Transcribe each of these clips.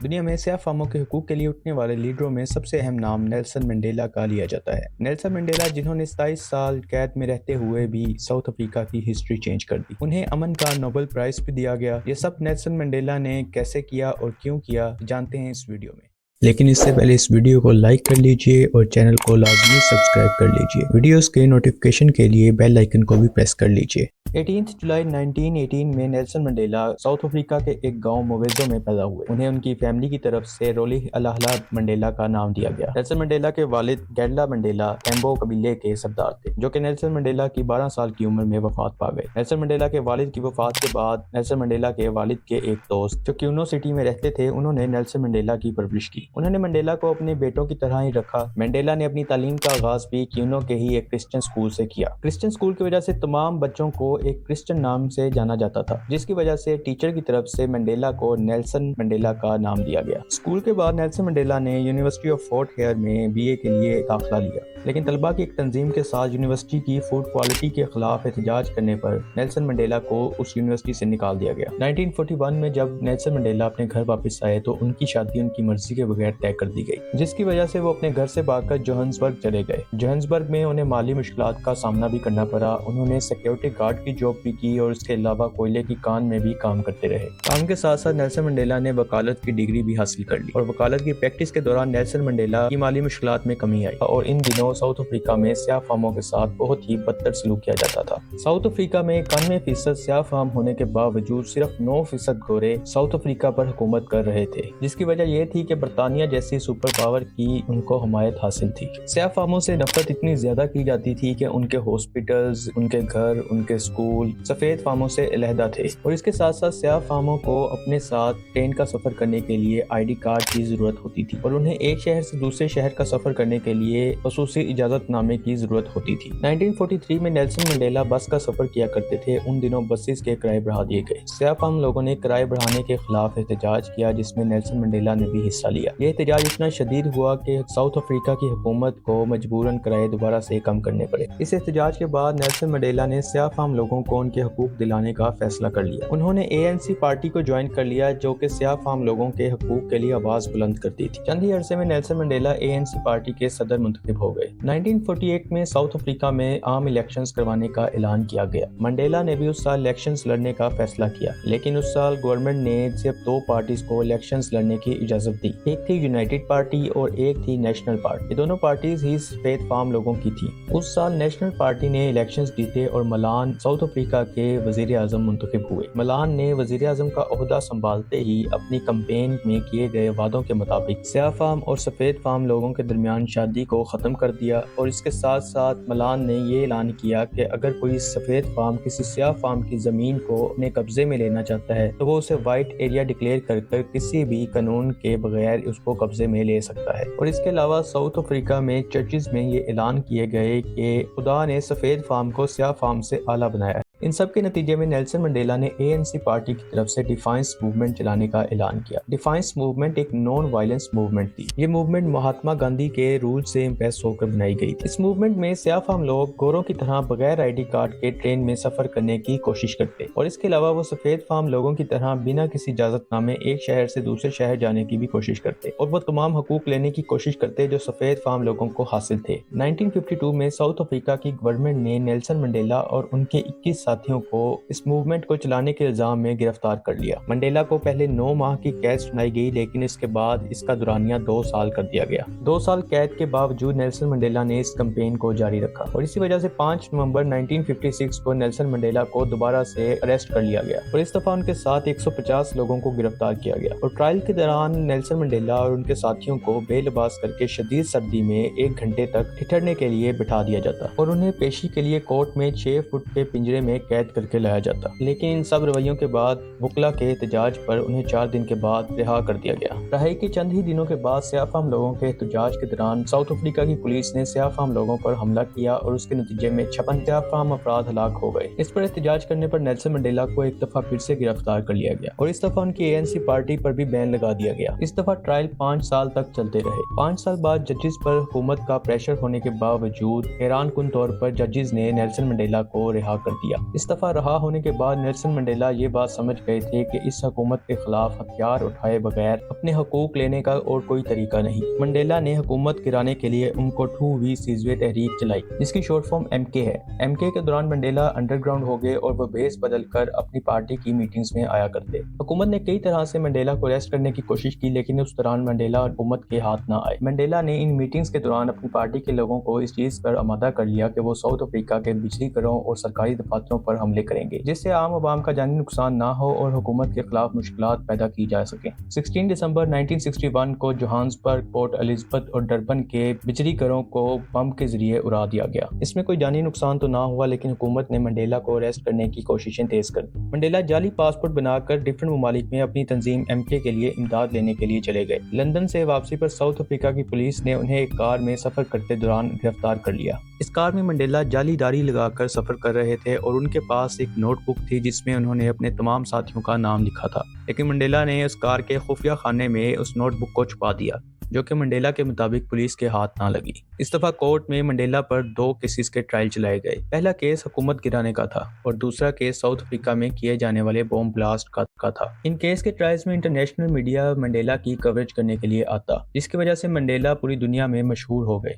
دنیا میں سیاہ فاموں کے حقوق کے لیے اٹھنے والے لیڈروں میں سب سے اہم نام نیلسن منڈیلا کا لیا جاتا ہے۔ نیلسن منڈیلا جنہوں نے 27 سال قید میں رہتے ہوئے بھی ساؤتھ افریقہ کی ہسٹری چینج کر دی، انہیں امن کا نوبل پرائز بھی دیا گیا۔ یہ سب نیلسن منڈیلا نے کیسے کیا اور کیوں کیا، جانتے ہیں اس ویڈیو میں۔ لیکن اس سے پہلے اس ویڈیو کو لائک کر لیجئے اور چینل کو لازمی سبسکرائب کر لیجئے۔ ویڈیوز کے نوٹیفیکیشن کے لیے بیل آئیکن کو بھی پریس کر لیجئے۔ 18 جولائی 1918 میں نیلسن منڈیلا ساؤتھ افریقہ کے ایک گاؤں مویزو میں پیدا ہوئے۔ انہیں ان کی فیملی کی طرف سے رولی الہلا منڈیلا کا نام دیا گیا۔ نیلسن منڈیلا کے والد گیڈلا منڈیلا ایمبو قبیلے کے سردار تھے، جو کہ نیلسن منڈیلا کی 12 سال کی عمر میں وفات پا گئے۔ نیلسن منڈیلا کے والد کی وفات کے بعد نیلسن منڈیلا کے والد کے ایک دوست جو کیونو سٹی میں رہتے تھے، انہوں نے نیلسن منڈیلا کی پرورش کی۔ انہوں نے منڈیلا کو اپنے بیٹوں کی طرح ہی رکھا۔ منڈیلا نے اپنی تعلیم کا آغاز بھی کیونو کے ہی ایک کرسچن اسکول سے کیا۔ کرسچن اسکول کی وجہ سے تمام بچوں کو ایک کرسچن نام سے جانا جاتا تھا، جس کی وجہ سے ٹیچر کی طرف سے منڈیلا کو نیلسن منڈیلا کا نام دیا گیا۔ اسکول کے بعد نیلسن منڈیلا نے یونیورسٹی آف فورٹ ہیئر میں BA کے لیے داخلہ لیا، لیکن طلباء کی ایک تنظیم کے ساتھ یونیورسٹی کی فوڈ کوالٹی کے خلاف احتجاج کرنے پر نیلسن منڈیلا کو اس یونیورسٹی سے نکال دیا گیا۔ 1941 میں جب نیلسن منڈیلا اپنے گھر واپس آئے تو ان کی شادی ان کی مرضی کے بغیر طے کر دی گئی، جس کی وجہ سے وہ اپنے گھر سے بھاگ کر جوہانسبرگ چلے گئے۔ جوہانسبرگ میں انہیں مالی مشکلات کا سامنا بھی کرنا پڑا۔ انہوں نے سیکیورٹی گارڈ کی جاب بھی کی اور اس کے علاوہ کوئلے کی کان میں بھی کام کرتے رہے۔ کام کے ساتھ ساتھ نیلسن منڈیلا نے وکالت کی ڈگری بھی حاصل کر لی، اور وکالت کی پریکٹس کے دوران نیلسن منڈیلا کی مالی مشکلات میں کمی آئی، اور ان دنوں ساؤتھ افریقہ میں سیاہ فاموں کے ساتھ بہت ہی بدتر سلوک کیا جاتا تھا۔ ساؤتھ افریقہ میں 91% سیاہ فام ہونے کے باوجود صرف 9% گورے ساؤتھ افریقہ پر حکومت کر رہے تھے، جس کی وجہ یہ تھی کہ برطانیہ جیسی سپر پاور کی ان کو حمایت حاصل تھی۔ سیاہ فاموں سے نفرت اتنی زیادہ کی جاتی تھی کہ ان کے ہاسپٹلز، ان کے گھر، ان کے اسکول سفید فاموں سے علیحدہ تھے، اور اس کے ساتھ ساتھ سیاہ فاموں کو اپنے ساتھ ٹرین کا سفر کرنے کے لیے ID کارڈ کی ضرورت ہوتی تھی، اور انہیں ایک شہر سے دوسرے شہر کا سفر کرنے کے لیے خصوصی اجازت نامے کی ضرورت ہوتی تھی۔ 1943 میں نیلسن منڈیلا بس کا سفر کیا کرتے تھے۔ ان دنوں بسز کے کرائے بڑھا دیے گئے۔ سیاہ فام لوگوں نے کرائے بڑھانے کے خلاف احتجاج کیا، جس میں نیلسن منڈیلا نے بھی حصہ لیا۔ یہ احتجاج اتنا شدید ہوا کہ ساؤتھ افریقہ کی حکومت کو مجبوراً کرائے دوبارہ سے کم کرنے پڑے۔ اس احتجاج کے بعد نیلسن منڈیلا نے سیاہ فام لوگوں کو ان کے حقوق دلانے کا فیصلہ کر لیا۔ انہوں نے ANC پارٹی کو جوائن کر لیا، جو کہ سیاہ فام لوگوں کے حقوق کے لیے آواز بلند کرتی تھی۔ چند ہی عرصے میں نیلسن منڈیلا ANC پارٹی کے صدر منتخب ہو گئے۔ 1948 میں ساؤتھ افریقہ میں عام الیکشنز کروانے کا اعلان کیا گیا۔ منڈیلا نے بھی اس سال الیکشنز لڑنے کا فیصلہ کیا، لیکن اس سال گورنمنٹ نے صرف 2 پارٹیز کو الیکشنز لڑنے کی اجازت دی۔ ایک تھی یونائٹڈ پارٹی اور ایک تھی نیشنل پارٹی۔ یہ دونوں پارٹیز ہی سفید فام لوگوں کی تھیں۔ اس سال نیشنل پارٹی نے الیکشنز جیتے اور ملان ساؤتھ افریقہ کے وزیر اعظم منتخب ہوئے۔ ملان نے وزیر اعظم کا عہدہ سنبھالتے ہی اپنی کمپین میں کیے گئے وعدوں کے مطابق سیاہ فام اور سفید فام لوگوں کے درمیان شادی کو ختم کر دیا، اور اس کے ساتھ ساتھ ملان نے یہ اعلان کیا کہ اگر کوئی سفید فام کسی سیاہ فام کی زمین کو اپنے قبضے میں لینا چاہتا ہے تو وہ اسے وائٹ ایریا ڈکلیئر کر کر کسی بھی قانون کے بغیر اس کو قبضے میں لے سکتا ہے۔ اور اس کے علاوہ ساؤتھ افریقہ میں چرچز میں یہ اعلان کیے گئے کہ خدا نے سفید فام کو سیاہ فام سے اعلیٰ بنایا ہے۔ ان سب کے نتیجے میں نیلسن منڈیلا نے ANC پارٹی کی طرف سے ڈیفائنس موومنٹ چلانے کا اعلان کیا۔ ڈیفائنس موومنٹ ایک نان وائلنس موومنٹ تھی۔ یہ موومنٹ مہاتما گاندھی کے رول سے امپریس ہو کر بنائی گئی تھی۔ اس موومنٹ میں سیاہ فام لوگ گوروں کی طرح بغیر ID کارڈ کے ٹرین میں سفر کرنے کی کوشش کرتے، اور اس کے علاوہ وہ سفید فام لوگوں کی طرح بنا کسی اجازت نامے ایک شہر سے دوسرے شہر جانے کی بھی کوشش کرتے، اور وہ تمام حقوق لینے کی کوشش کرتے جو سفید فام لوگوں کو حاصل تھے۔ 1952 میں ساؤتھ افریقہ کی گورنمنٹ نے نیلسن منڈیلا اور ان کے 21 ساتھیوں کو اس موومنٹ کو چلانے کے الزام میں گرفتار کر لیا۔ منڈیلا کو پہلے 9 ماہ کی قید سنائی گئی، لیکن اس کے بعد اس کا دورانیہ 2 سال کر دیا گیا۔ 2 سال قید کے باوجود نیلسن منڈیلا نے اس کمپین کو جاری رکھا، اور اسی وجہ سے 5 نومبر 1956 کو نیلسن منڈیلا کو دوبارہ سے اریسٹ کر لیا گیا، اور اس دفعہ ان کے ساتھ 150 لوگوں کو گرفتار کیا گیا، اور ٹرائل کے دوران نیلسن منڈیلا اور ان کے ساتھیوں کو بے لباس کر کے شدید سردی میں 1 گھنٹے تک ٹھٹھرنے کے لیے بٹھا دیا جاتا، اور انہیں پیشی کے لیے کورٹ میں 6 فٹ کے پنجرے میں قید کر کے لایا جاتا۔ لیکن ان سب رویوں کے بعد وکلا کے احتجاج پر انہیں 4 دن کے بعد رہا کر دیا گیا۔ رہائی کے چند ہی دنوں کے بعد سیاہ فام لوگوں کے احتجاج کے دوران ساؤتھ افریقہ کی پولیس نے سیاہ فام لوگوں پر حملہ کیا، اور اس کے نتیجے میں 56 سیاہ فام افراد ہلاک ہو گئے۔ اس پر احتجاج کرنے پر نیلسن منڈیلا کو ایک دفعہ پھر سے گرفتار کر لیا گیا، اور اس دفعہ ان کی ANC پارٹی پر بھی بین لگا دیا گیا۔ اس دفعہ ٹرائل 5 سال تک چلتے رہے۔ 5 سال بعد ججز پر حکومت کا پریشر ہونے کے باوجود حیران کن طور پر ججز نے نیلسن منڈیلا کو رہا کر دیا۔ استعفیٰ رہا ہونے کے بعد نیلسن منڈیلا یہ بات سمجھ گئے تھے کہ اس حکومت کے خلاف ہتھیار اٹھائے بغیر اپنے حقوق لینے کا اور کوئی طریقہ نہیں۔ منڈیلا نے حکومت گرانے کے لیے امکوٹو وی سیزوے تحریک چلائی جس کی شارٹ فارم MK ہے۔ MK کے دوران منڈیلا انڈر گراؤنڈ ہو گئے اور وہ بیس بدل کر اپنی پارٹی کی میٹنگز میں آیا کرتے۔ حکومت نے کئی طرح سے منڈیلا کو اریسٹ کرنے کی کوشش کی لیکن اس دوران منڈیلا حکومت کے ہاتھ نہ آئے۔ منڈیلا نے ان میٹنگز کے دوران اپنی پارٹی کے لوگوں کو اس چیز پر آمادہ کر لیا کہ وہ ساؤتھ افریقہ کے بجلی گھروں اور سرکاری دفاتروں پر حملے کریں گے جس سے عام عوام کا جانی نقصان نہ ہو اور حکومت کے خلاف مشکلات پیدا کی جا سکیں۔ 16 دسمبر 1961 کو جوہانسبرگ، پورٹ الزبتھ اور ڈربن کے بجلی گھروں کو بم کے ذریعے اڑا دیا گیا۔ اس میں کوئی جانی نقصان تو نہ ہوا لیکن حکومت نے منڈیلا کو اریسٹ کرنے کی کوششیں تیز کر دی۔ منڈیلا جعلی پاسپورٹ بنا کر ڈفرینٹ ممالک میں اپنی تنظیم MK کے لیے امداد لینے کے لیے چلے گئے۔ لندن سے واپسی پر ساؤتھ افریقہ کی پولیس نے انہیں ایک کار میں سفر کرتے دوران گرفتار کر لیا۔ اس کار میں منڈیلا جعلی داڑھی لگا کر سفر کر رہے تھے اور ان کے پاس ایک نوٹ بک تھی جس میں انہوں نے اپنے تمام ساتھیوں کا نام لکھا تھا، لیکن منڈیلا نے اس کار کے خفیہ خانے میں اس نوٹ بک کو چھپا دیا جو کہ منڈیلا کے مطابق پولیس کے ہاتھ نہ لگی۔ اس دفعہ کورٹ میں منڈیلا پر 2 کیسز کے ٹرائل چلائے گئے۔ پہلا کیس حکومت گرانے کا تھا اور دوسرا کیس ساؤتھ افریقہ میں کیے جانے والے بوم بلاسٹ کا تھا۔ ان کیس کے ٹرائلز میں انٹرنیشنل میڈیا منڈیلا کی کوریج کرنے کے لیے آتا جس کی وجہ سے منڈیلا پوری دنیا میں مشہور ہو گئے۔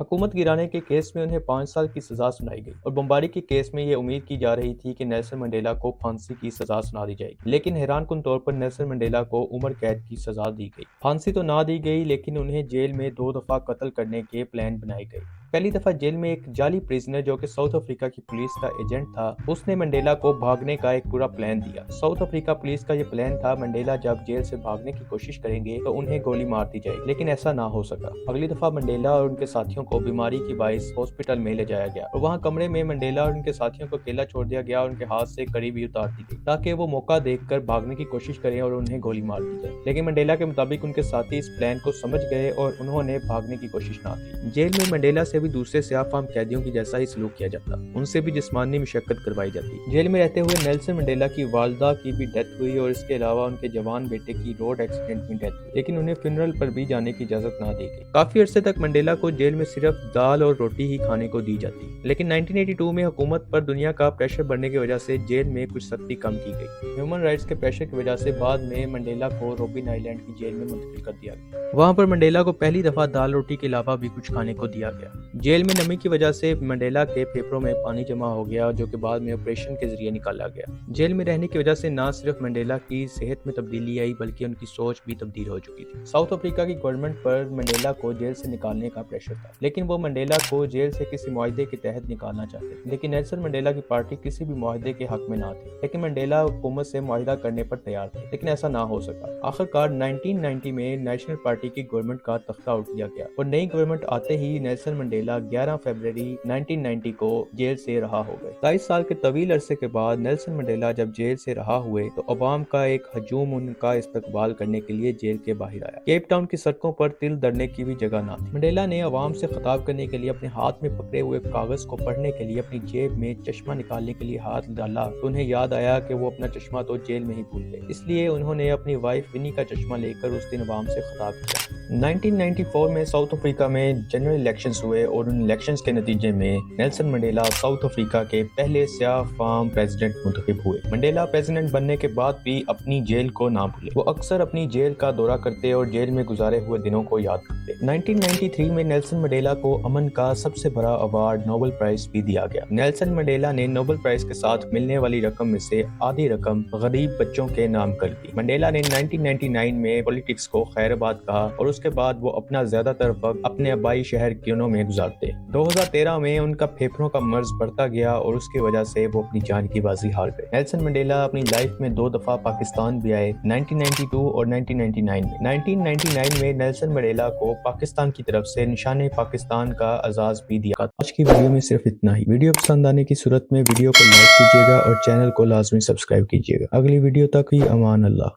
حکومت گرانے کے کیس میں انہیں 5 سال کی سزا سنائی گئی اور بمباری کے کیس میں یہ امید کی جا رہی تھی کہ نیلسن منڈیلا کو پھانسی کی سزا سنا دی جائے گی، لیکن حیران کن طور پر نیلسن منڈیلا کو عمر قید کی سزا دی گئی۔ پھانسی تو نہ دی گئی لیکن انہیں جیل میں 2 دفعہ قتل کرنے کے پلان بنائے گئے۔ پہلی دفعہ جیل میں ایک جعلی پریزنر جو کہ ساؤتھ افریقہ کی پولیس کا ایجنٹ تھا، اس نے منڈیلا کو بھاگنے کا ایک پورا پلان دیا۔ ساؤتھ افریقہ پولیس کا یہ پلان تھا منڈیلا جب جیل سے بھاگنے کی کوشش کریں گے تو انہیں گولی مار دی جائے گی، لیکن ایسا نہ ہو سکا۔ اگلی دفعہ منڈیلا اور ان کے ساتھیوں کو بیماری کی باعث ہاسپٹل میں لے جایا گیا اور وہاں کمرے میں منڈیلا اور ان کے ساتھیوں کو اکیلا چھوڑ دیا گیا اور ان کے ہاتھ سے کڑی بھی اتار دی گئی تاکہ وہ موقع دیکھ کر بھاگنے کی کوشش کریں اور انہیں گولی مار دی جائے، لیکن منڈیلا کے مطابق ان کے ساتھی اس پلان کو سمجھ گئے اور انہوں نے بھاگنے کی کوشش نہ کی۔ جیل میں منڈیلا سے بھی دوسرے سیاہ فام قیدیوں کی جیسا ہی سلوک کیا جاتا، ان سے بھی جسمانی مشقت کروائی جاتی۔ جیل میں رہتے ہوئے نیلسن منڈیلا کی والدہ کی بھی ڈیتھ ہوئی اور اس کے علاوہ ان کے جوان بیٹے کی روڈ ایکسیڈنٹ میں ڈیتھ ہوئی، لیکن انہیں فنرل پر بھی جانے کی اجازت نہ دی گئی۔ کافی عرصے تک منڈیلا کو جیل میں صرف دال اور روٹی ہی کھانے کو دی جاتی، لیکن 1982 میں حکومت پر دنیا کا پریشر بڑھنے کی وجہ سے جیل میں کچھ سختی کم کی گئی۔ ہیومن رائٹس کے پریشر کی وجہ سے بعد میں منڈیلا کو روبن آئیلینڈ کی جیل میں منتقل کر دیا گیا۔ وہاں پر منڈیلا کو پہلی دفعہ دال روٹی کے علاوہ بھی کچھ کھانے کو دیا گیا۔ جیل میں نمی کی وجہ سے منڈیلا کے پھیپھڑوں میں پانی جمع ہو گیا جو کہ بعد میں آپریشن کے ذریعے نکالا گیا۔ جیل میں رہنے کی وجہ سے نہ صرف منڈیلا کی صحت میں تبدیلی آئی بلکہ ان کی سوچ بھی تبدیل ہو چکی تھی۔ ساؤتھ افریقہ کی گورنمنٹ پر منڈیلا کو جیل سے نکالنے کا پریشر تھا، لیکن وہ منڈیلا کو جیل سے کسی معاہدے کے تحت نکالنا چاہتے تھے، لیکن نیلسن منڈیلا کی پارٹی کسی بھی معاہدے کے حق میں نہ تھی، لیکن منڈیلا حکومت سے معاہدہ کرنے پر تیار تھے، لیکن ایسا نہ ہو سکا۔ آخرکار 1990 میں نیشنل پارٹی کی گورنمنٹ کا تختہ الٹ دیا گیا اور نئی گورنمنٹ آتے ہی نیلسن منڈیلا 11 فروری 1990 کو جیل سے رہا ہو گئے۔ 23 سال کے طویل عرصے کے بعد نیلسن منڈیلا جب جیل سے رہا ہوئے تو عوام کا ایک ہجوم ان کا استقبال کرنے کے لیے جیل کے باہر آیا۔ کیپ ٹاؤن کی سڑکوں پر تل دھرنے کی بھی جگہ نہ تھی۔ منڈیلا نے عوام سے خطاب کرنے کے لیے اپنے ہاتھ میں پکڑے ہوئے کاغذ کو پڑھنے کے لیے اپنی جیب میں چشمہ نکالنے کے لیے ہاتھ ڈالا تو انہیں یاد آیا کہ وہ اپنا چشمہ تو جیل میں ہی بھول گئے، اس لیے انہوں نے اپنی وائف ونی کا چشمہ لے کر اس دن عوام سے خطاب کیا۔ 1994 میں ساؤتھ افریقہ میں جنرل الیکشنز ہوئے اور ان الیکشنز کے نتیجے میں نیلسن منڈیلا ساؤتھ افریقہ کے پہلے سیاہ فام پریزیڈنٹ منتخب ہوئے۔ منڈیلا پریزیڈنٹ بننے کے بعد بھی اپنی جیل کو نہ بھولے، وہ اکثر اپنی جیل کا دورہ کرتے اور جیل میں گزارے ہوئے دنوں کو یاد کرتے۔ 1993 میں نیلسن منڈیلا کو امن کا سب سے بڑا ایوارڈ نوبل پرائز بھی دیا گیا۔ نیلسن منڈیلا نے نوبل پرائز کے ساتھ ملنے والی رقم میں سے آدھی رقم غریب بچوں کے نام کر دی۔ منڈیلا نے 1999 میں پولیٹکس کو خیر آباد کہا اور اس کے بعد وہ اپنا زیادہ تر وقت اپنے آبائی شہر کیونو میں گزارتے۔ 2013 میں ان کا پھیپھڑوں کا مرض بڑھتا گیا اور اس کی وجہ سے وہ اپنی جان کی بازی ہار گئے۔ نیلسن منڈیلا اپنی لائف میں 2 دفعہ پاکستان بھی آئے، 1992 اور 1999 میں۔ 1999 میں نیلسن منڈیلا کو پاکستان کی طرف سے نشان پاکستان کا اعزاز بھی دیا۔ آج کی ویڈیو میں صرف اتنا ہی۔ ویڈیو پسند آنے کی صورت میں ویڈیو کو لائک کیجیے گا اور چینل کو لازمی سبسکرائب کیجیے گا۔ اگلی ویڈیو تک ہی امان اللہ۔